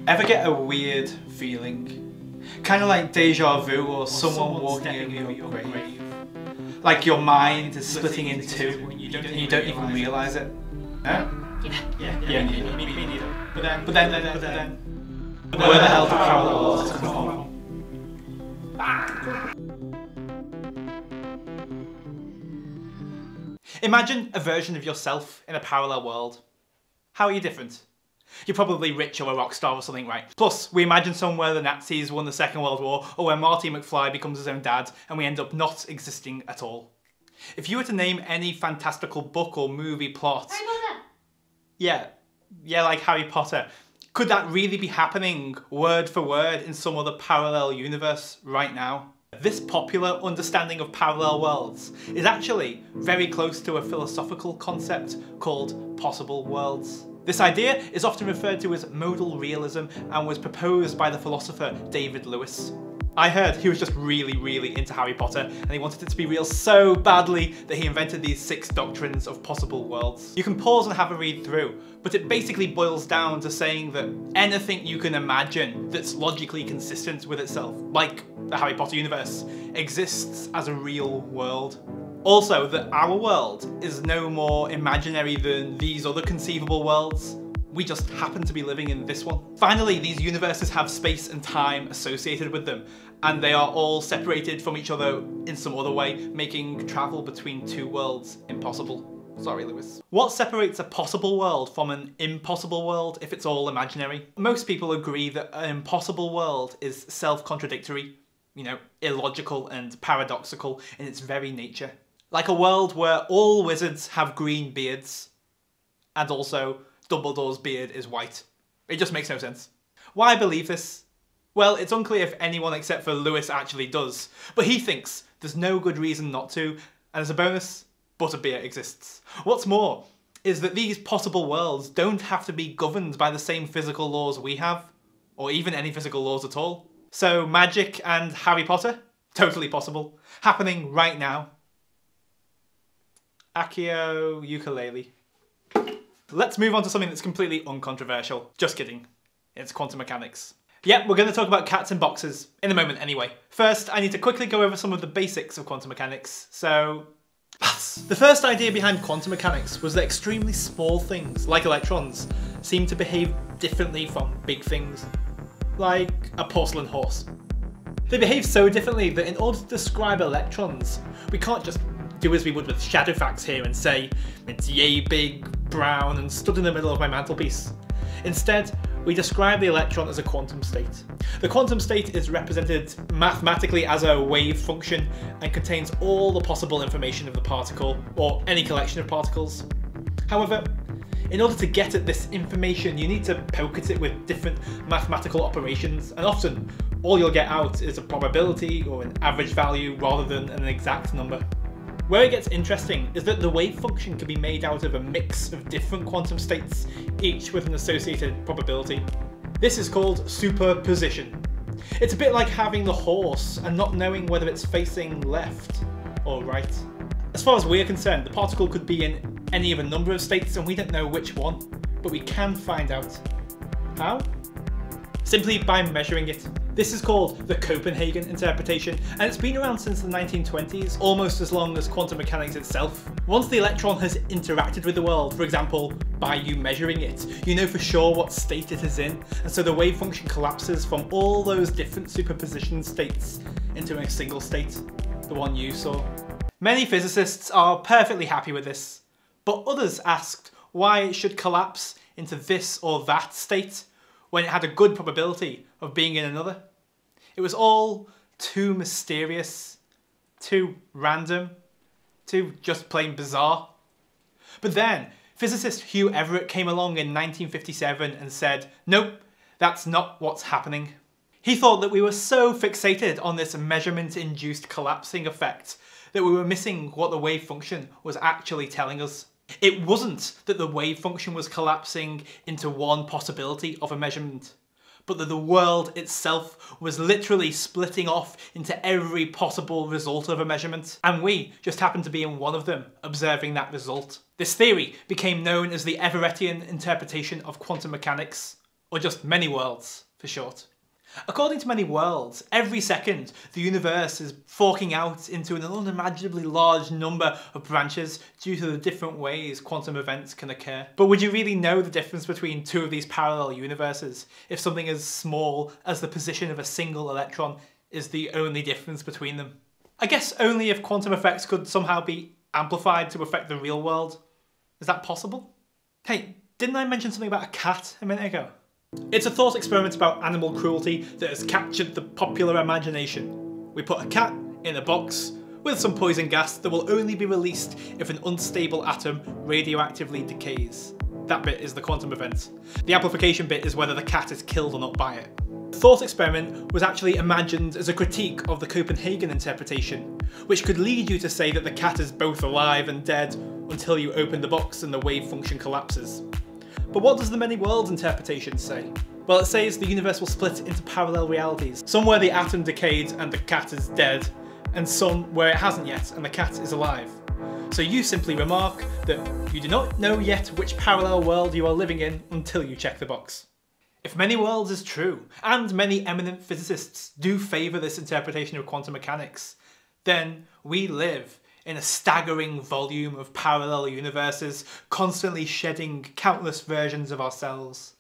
Ever get a weird feeling? Kind of like deja vu or someone walking over your grave. Like your mind is splitting in two and you don't even realise it. No? Yeah, me neither. But then, where the hell do parallel worlds come from? Imagine a version of yourself in a parallel world. How are you different? You're probably rich or a rock star or something, right? Plus, we imagine somewhere the Nazis won the Second World War, or where Marty McFly becomes his own dad, and we end up not existing at all. If you were to name any fantastical book or movie plot... Harry Potter! Yeah, like Harry Potter. Could that really be happening, word for word, in some other parallel universe right now? This popular understanding of parallel worlds is actually very close to a philosophical concept called possible worlds. This idea is often referred to as modal realism and was proposed by the philosopher David Lewis. I heard he was just really into Harry Potter and he wanted it to be real so badly that he invented these 6 doctrines of possible worlds. You can pause and have a read through, but it basically boils down to saying that anything you can imagine that's logically consistent with itself, like the Harry Potter universe, exists as a real world. Also, that our world is no more imaginary than these other conceivable worlds. We just happen to be living in this one. Finally, these universes have space and time associated with them, and they are all separated from each other in some other way, making travel between 2 worlds impossible. Sorry, Lewis. What separates a possible world from an impossible world if it's all imaginary? Most people agree that an impossible world is self-contradictory, you know, illogical and paradoxical in its very nature. Like a world where all wizards have green beards, and also Dumbledore's beard is white. It just makes no sense. Why believe this? Well, it's unclear if anyone except for Lewis actually does, but he thinks there's no good reason not to, and as a bonus, butterbeer exists. What's more, is that these possible worlds don't have to be governed by the same physical laws we have, or even any physical laws at all. So magic and Harry Potter? Totally possible. Happening right now. Accio ukulele. Let's move on to something that's completely uncontroversial. Just kidding. It's quantum mechanics. Yep, we're going to talk about cats in boxes, in a moment anyway. First, I need to quickly go over some of the basics of quantum mechanics, so... The first idea behind quantum mechanics was that extremely small things, like electrons, seem to behave differently from big things, like a porcelain horse. They behave so differently that in order to describe electrons, we can't just do as we would with shadow facts here and say, it's yay big, brown, and stood in the middle of my mantelpiece. Instead, we describe the electron as a quantum state. The quantum state is represented mathematically as a wave function and contains all the possible information of the particle, or any collection of particles. However, in order to get at this information, you need to poke at it with different mathematical operations, and often all you'll get out is a probability or an average value rather than an exact number. Where it gets interesting is that the wave function can be made out of a mix of different quantum states, each with an associated probability. This is called superposition. It's a bit like having the horse and not knowing whether it's facing left or right. As far as we're concerned, the particle could be in any of a number of states and we don't know which one, but we can find out. How? Simply by measuring it. This is called the Copenhagen interpretation, and it's been around since the 1920s, almost as long as quantum mechanics itself. Once the electron has interacted with the world, for example, by you measuring it, you know for sure what state it is in, and so the wave function collapses from all those different superposition states into a single state, the one you saw. Many physicists are perfectly happy with this, but others asked why it should collapse into this or that state when it had a good probability of being in another. It was all too mysterious, too random, too just plain bizarre. But then, physicist Hugh Everett came along in 1957 and said, nope, that's not what's happening. He thought that we were so fixated on this measurement-induced collapsing effect that we were missing what the wave function was actually telling us. It wasn't that the wave function was collapsing into one possibility of a measurement, but that the world itself was literally splitting off into every possible result of a measurement, and we just happened to be in one of them, observing that result. This theory became known as the Everettian interpretation of quantum mechanics, or just many worlds for short. According to many worlds, every second the universe is forking out into an unimaginably large number of branches due to the different ways quantum events can occur. But would you really know the difference between two of these parallel universes if something as small as the position of a single electron is the only difference between them? I guess only if quantum effects could somehow be amplified to affect the real world. Is that possible? Hey, didn't I mention something about a cat a minute ago? It's a thought experiment about animal cruelty that has captured the popular imagination. We put a cat in a box with some poison gas that will only be released if an unstable atom radioactively decays. That bit is the quantum event. The amplification bit is whether the cat is killed or not by it. The thought experiment was actually imagined as a critique of the Copenhagen interpretation, which could lead you to say that the cat is both alive and dead until you open the box and the wave function collapses. But what does the many worlds interpretation say? Well, it says the universe will split into parallel realities, some where the atom decayed and the cat is dead, and some where it hasn't yet and the cat is alive. So you simply remark that you do not know yet which parallel world you are living in until you check the box. If many worlds is true, and many eminent physicists do favour this interpretation of quantum mechanics, then we live in a staggering volume of parallel universes, constantly shedding countless versions of ourselves.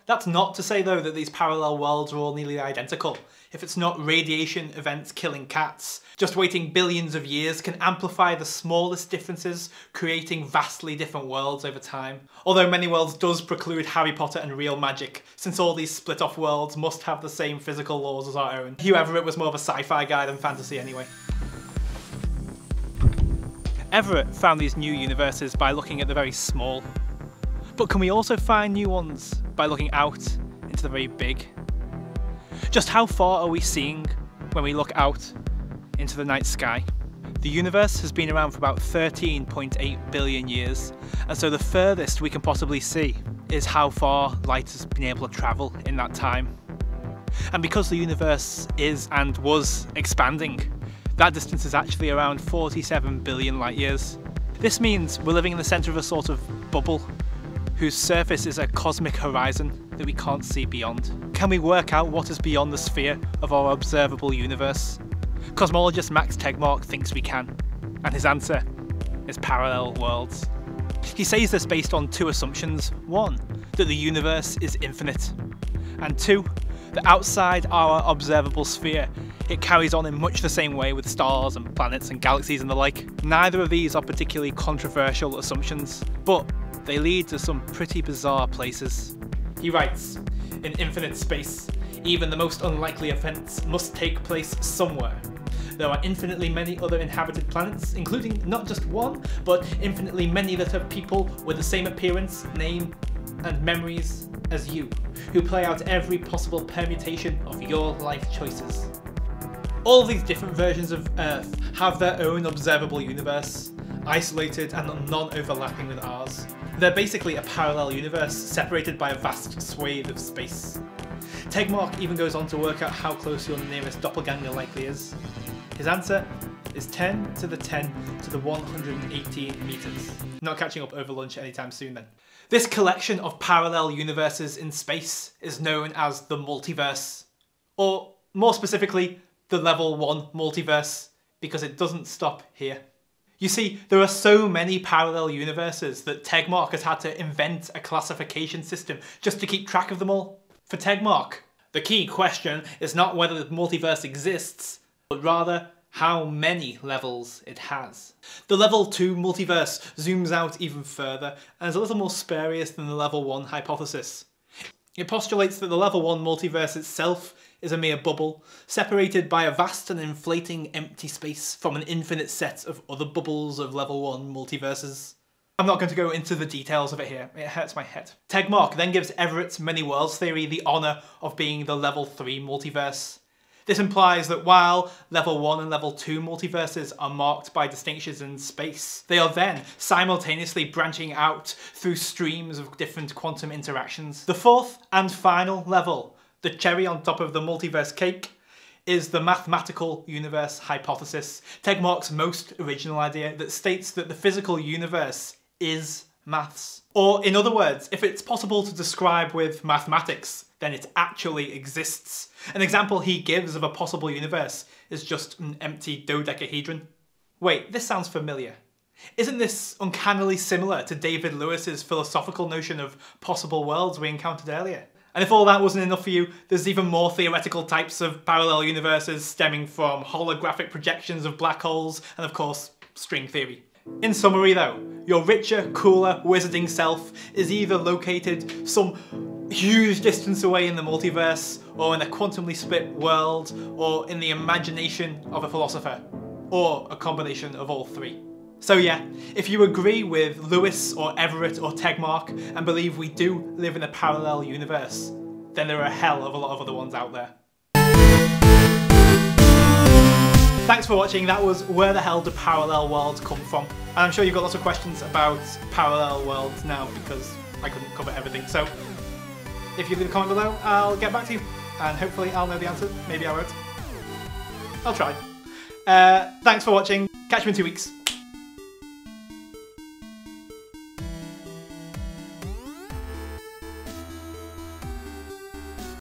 That's not to say though that these parallel worlds are all nearly identical. If it's not radiation events killing cats, just waiting billions of years can amplify the smallest differences, creating vastly different worlds over time. Although many worlds does preclude Harry Potter and real magic, since all these split off worlds must have the same physical laws as our own. Hugh Everett was more of a sci-fi guy than fantasy anyway. Everett found these new universes by looking at the very small. But can we also find new ones by looking out into the very big? Just how far are we seeing when we look out into the night sky? The universe has been around for about 13.8 billion years, and so the furthest we can possibly see is how far light has been able to travel in that time. And because the universe is and was expanding, that distance is actually around 47 billion light years. This means we're living in the centre of a sort of bubble, whose surface is a cosmic horizon that we can't see beyond. Can we work out what is beyond the sphere of our observable universe? Cosmologist Max Tegmark thinks we can, and his answer is parallel worlds. He says this based on two assumptions. One, that the universe is infinite, and two, that outside our observable sphere, it carries on in much the same way with stars and planets and galaxies and the like. Neither of these are particularly controversial assumptions, but they lead to some pretty bizarre places. He writes, in infinite space, even the most unlikely events must take place somewhere. There are infinitely many other inhabited planets, including not just one, but infinitely many that have people with the same appearance, name, and memories as you, who play out every possible permutation of your life choices. All of these different versions of Earth have their own observable universe, isolated and non-overlapping with ours. They're basically a parallel universe separated by a vast swathe of space. Tegmark even goes on to work out how close your nearest doppelganger likely is. His answer is 10 to the 10 to the 118 meters. Not catching up over lunch anytime soon then. This collection of parallel universes in space is known as the multiverse, or more specifically, the level 1 multiverse, because it doesn't stop here. You see, there are so many parallel universes that Tegmark has had to invent a classification system just to keep track of them all. For Tegmark, the key question is not whether the multiverse exists, but rather how many levels it has. The level 2 multiverse zooms out even further and is a little more spurious than the level 1 hypothesis. It postulates that the level 1 multiverse itself is a mere bubble, separated by a vast and inflating empty space from an infinite set of other bubbles of level 1 multiverses. I'm not going to go into the details of it here, it hurts my head. Tegmark then gives Everett's many worlds theory the honour of being the level 3 multiverse. This implies that while level 1 and level 2 multiverses are marked by distinctions in space, they are then simultaneously branching out through streams of different quantum interactions. The fourth and final level, the cherry on top of the multiverse cake, is the mathematical universe hypothesis, Tegmark's most original idea that states that the physical universe is maths. Or in other words, if it's possible to describe with mathematics, then it actually exists. An example he gives of a possible universe is just an empty dodecahedron. Wait, this sounds familiar. Isn't this uncannily similar to David Lewis's philosophical notion of possible worlds we encountered earlier? And if all that wasn't enough for you, there's even more theoretical types of parallel universes stemming from holographic projections of black holes and, of course, string theory. In summary though, your richer, cooler, wizarding self is either located some huge distance away in the multiverse, or in a quantumly split world, or in the imagination of a philosopher, or a combination of all three. So yeah, if you agree with Lewis or Everett or Tegmark and believe we do live in a parallel universe, then there are a hell of a lot of other ones out there. Thanks for watching. That was Where the Hell Do Parallel Worlds Come From? And I'm sure you've got lots of questions about parallel worlds now because I couldn't cover everything. So if you leave a comment below, I'll get back to you. And hopefully I'll know the answer. Maybe I won't. I'll try. Thanks for watching. Catch you in 2 weeks.